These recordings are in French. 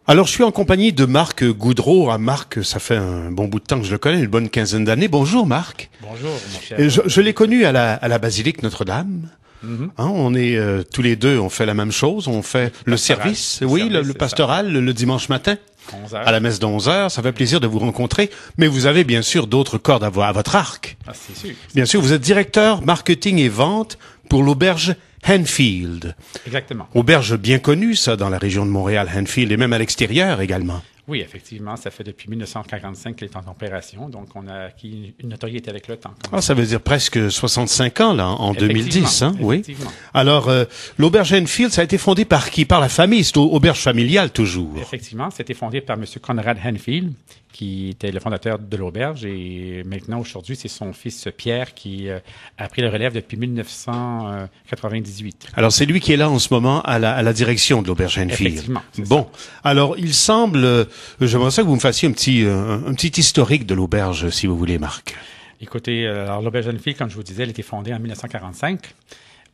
Alors, je suis en compagnie de Marc Goudreau. Ah, Marc, ça fait un bon bout de temps que je le connais, une bonne quinzaine d'années. Bonjour, Marc. Bonjour, mon cher. Je l'ai connu à la basilique Notre-Dame. Hein, on est tous les deux, on fait la même chose. On fait le service, oui, le pastoral, le dimanche matin, 11 heures. à la messe de 11 heures. Ça fait plaisir de vous rencontrer. Mais vous avez bien sûr d'autres cordes à votre arc. Ah, c'est sûr. Bien sûr, vous êtes directeur marketing et vente pour l'auberge Henfield. Exactement. Auberge bien connue, ça, dans la région de Montréal, Henfield, et même à l'extérieur également. Oui, effectivement, ça fait depuis 1945 qu'elle est en opération, donc on a acquis une notoriété avec le temps. Ah, ça veut dire presque 65 ans, là, en 2010, hein? Oui. Effectivement. Alors, l'auberge Henfield, ça a été fondé par qui? Par la famille, c'est auberge familiale, toujours. Effectivement, c'était fondé par M. Conrad Henfield, qui était le fondateur de l'auberge, et maintenant, aujourd'hui, c'est son fils Pierre qui a pris le relève depuis 1998. Alors, c'est lui qui est là en ce moment à la direction de l'auberge Henfield. Effectivement. Bon. Alors, il semble, j'aimerais ça que vous me fassiez un petit historique de l'auberge, si vous voulez, Marc. Écoutez, alors l'auberge Henfield, comme je vous disais, elle a été fondée en 1945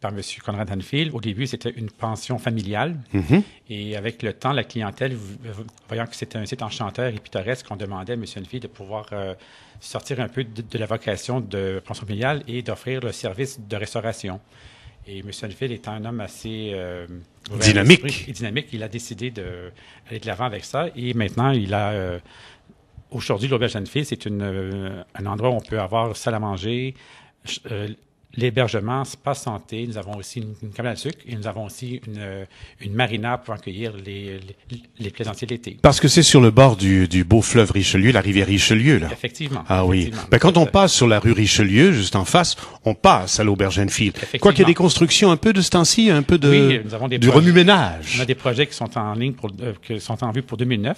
par M. Conrad Henfield. Au début, c'était une pension familiale. Et avec le temps, la clientèle, voyant que c'était un site enchanteur et pittoresque, on demandait à M. Henfield de pouvoir sortir un peu de la vocation de pension familiale et d'offrir le service de restauration. Et M. Henfield étant un homme assez Dynamique. dynamique, il a décidé d'aller de l'avant avec ça. Et maintenant, il a... aujourd'hui, l'auberge Henfield, c'est un endroit où on peut avoir salle à manger, l'hébergement, spa santé. Nous avons aussi une cabane à sucre et nous avons aussi une marina pour accueillir les plaisanciers l'été. Parce que c'est sur le bord du beau fleuve Richelieu, la rivière Richelieu, là. Effectivement. Ah oui. Effectivement. Ben, quand on passe sur la rue Richelieu, juste en face, on passe à l'auberge Henfield. Quoi qu'il y ait des constructions un peu de ce temps-ci, un peu Oui, nous avons du projets. remue-ménage. On a des projets qui sont en ligne, qui sont en vue pour 2009.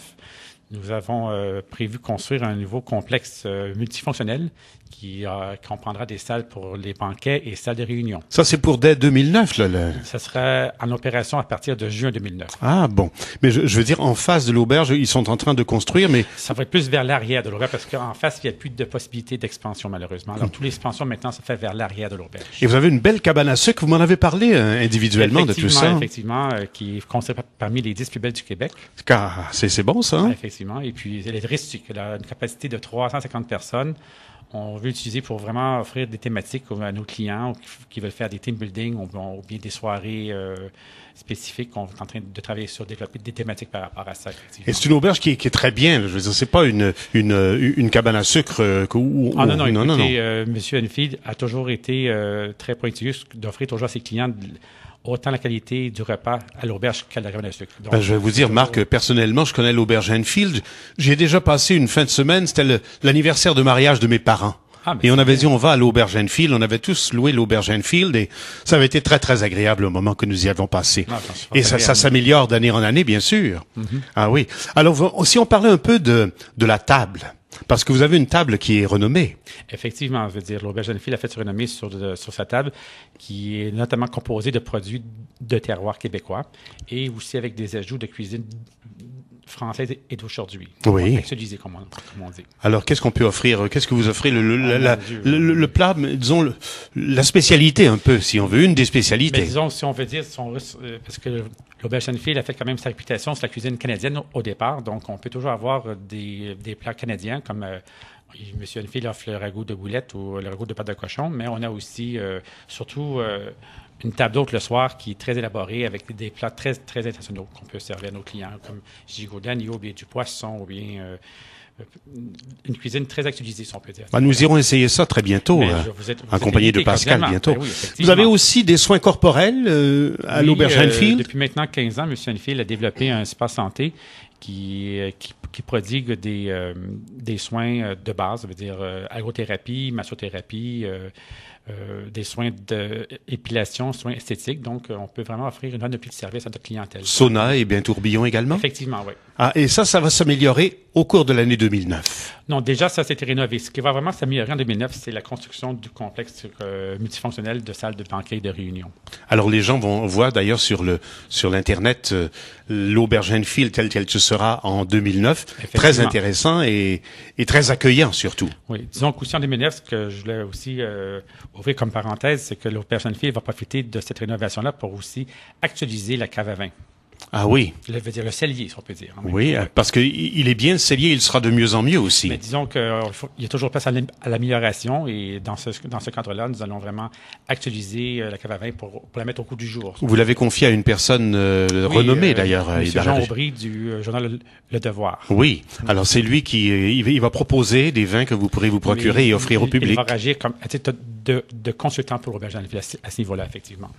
Nous avons prévu construire un nouveau complexe multifonctionnel qui comprendra des salles pour les banquets et salles de réunion. Ça, c'est pour dès 2009, là. Ça sera en opération à partir de juin 2009. Ah, bon. Mais je veux dire, en face de l'auberge, ils sont en train de construire, mais... Ça va être plus vers l'arrière de l'auberge parce qu'en face, il n'y a plus de possibilité d'expansion, malheureusement. Alors, toute l'expansion, maintenant, se fait vers l'arrière de l'auberge. Et vous avez une belle cabane à sucre. Vous m'en avez parlé individuellement de tout ça. Effectivement, qui est considérée parmi les 10 plus belles du Québec. Car c'est bon, ça, hein? Effectivement. Et puis, elle est rustique. Elle a une capacité de 350 personnes. On veut l'utiliser pour vraiment offrir des thématiques à nos clients qui veulent faire des team building ou bien des soirées spécifiques. On est en train de travailler sur développer des thématiques par rapport à ça. Et c'est une auberge qui est très bien. Là. Je veux dire, c'est pas une cabane à sucre non. Monsieur Henfield a toujours été très pointilleux d'offrir toujours à ses clients autant la qualité du repas à l'auberge qu'à la cabane à sucre. Donc, je vais vous dire, Marc, personnellement, je connais l'auberge Henfield. J'y ai déjà passé une fin de semaine. C'était l'anniversaire de mariage de mes parents. Et on avait dit, on va à l'auberge Henfield. On avait tous loué l'auberge Henfield et ça avait été très, très agréable au moment que nous y avons passé. Et ça s'améliore d'année en année, bien sûr. Ah oui. Alors, si on parlait un peu de la table, parce que vous avez une table qui est renommée. Effectivement, je veux dire, l'auberge Henfield a fait sa renommée sur sa table, qui est notamment composée de produits de terroir québécois et aussi avec des ajouts de cuisine française et d'aujourd'hui. Oui. Actualisé, comme on dit. Alors, qu'est-ce qu'on peut offrir? Qu'est-ce que vous offrez? Le plat, disons, la spécialité un peu, si on veut, une des spécialités. Mais disons, si on veut dire, parce que l'auberge Henfield a fait quand même sa réputation sur la cuisine canadienne au départ, donc on peut toujours avoir des plats canadiens comme... M. Henfield offre le ragoût de boulette ou le ragoût de pâte de cochon, mais on a aussi, surtout, une table d'hôte le soir qui est très élaborée avec des plats très, très internationaux qu'on peut servir à nos clients, comme gigot d'agneau, ou bien du poisson, ou bien une cuisine très actualisée, si on peut dire. Nous irons essayer ça très bientôt, en compagnie de Pascal, bientôt. Oui, vous avez aussi des soins corporels à l'auberge Henfield? Depuis maintenant 15 ans, M. Henfield a développé un spa santé qui prodigue des soins de base, ça veut dire agrothérapie, massothérapie, des soins d'épilation, soins esthétiques. Donc, on peut vraiment offrir une panoplie de services à notre clientèle. Sauna et bien tourbillon également? Effectivement, oui. Ah, et ça va s'améliorer au cours de l'année 2009? Non, déjà, ça s'était rénové. Ce qui va vraiment s'améliorer en 2009, c'est la construction du complexe multifonctionnel de salles de banquet et de réunion. Alors, les gens vont voir d'ailleurs sur l'Internet l'auberge Henfield telle qu'elle sera en 2009. Très intéressant et très accueillant surtout. Oui. Disons qu'aussi en 2009, ce que je voulais aussi ouvrir comme parenthèse, c'est que l'auberge Henfield va profiter de cette rénovation-là pour aussi actualiser la cave à vin. Ah oui. Je veux dire le cellier, si on peut dire. Oui, parce que il est bien le cellier, il sera de mieux en mieux aussi. Mais disons qu'il y a toujours place à l'amélioration et dans ce cadre-là, nous allons vraiment actualiser la cave à vin pour la mettre au goût du jour. Vous l'avez confié à une personne renommée d'ailleurs. Monsieur Jean Aubry du journal Le Devoir. Oui. Alors c'est lui qui il va proposer des vins que vous pourrez vous procurer et offrir au public. Il va agir comme à titre de consultant pour l'Auberge Enfield à ce niveau-là, effectivement.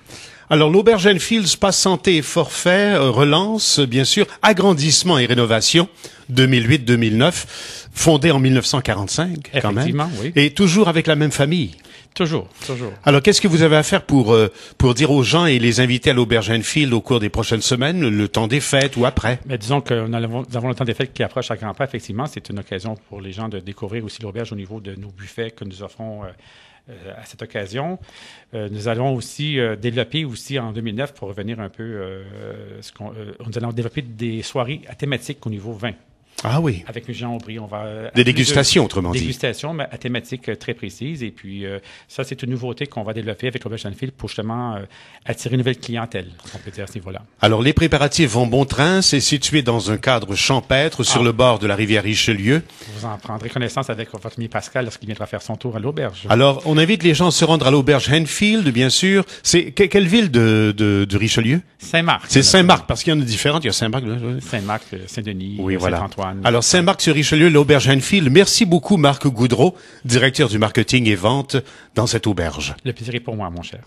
Alors l'Auberge Enfield Spa Santé et Forfait relance, bien sûr, agrandissement et rénovation 2008-2009, fondé en 1945 quand même. Effectivement, oui. Et toujours avec la même famille. Toujours. Alors, qu'est-ce que vous avez à faire pour dire aux gens et les inviter à l'Auberge Enfield au cours des prochaines semaines, le temps des fêtes ou après? Mais disons que nous avons le temps des fêtes qui approche à grands pas, effectivement. C'est une occasion pour les gens de découvrir aussi l'auberge au niveau de nos buffets que nous offrons à cette occasion. Nous allons aussi développer aussi en 2009, pour revenir un peu, nous allons développer des soirées à thématique au niveau vin. Ah oui. Avec Jean Aubry, on va... Des dégustations, autrement dit. Des dégustations, mais à thématique très précise. Et puis, ça, c'est une nouveauté qu'on va développer avec l'Auberge Enfield pour justement attirer une nouvelle clientèle, on peut dire à ce niveau-là. Alors, les préparatifs vont bon train. C'est situé dans un cadre champêtre sur le bord de la rivière Richelieu. Vous en prendrez connaissance avec votre ami Pascal lorsqu'il viendra faire son tour à l'auberge. Alors, on invite les gens à se rendre à l'Auberge Enfield, bien sûr. C'est quelle ville de Richelieu? Saint-Marc. C'est Saint-Marc, parce qu'il y en a différentes. Il y a Saint-Marc. Saint-Marc, Saint-Denis, oui, voilà. Saint-Antoine. Alors, Saint-Marc-sur-Richelieu, l'Auberge Enfield. Merci beaucoup, Marc Goudreau, directeur du marketing et vente dans cette auberge. Le plaisir est pour moi, mon cher.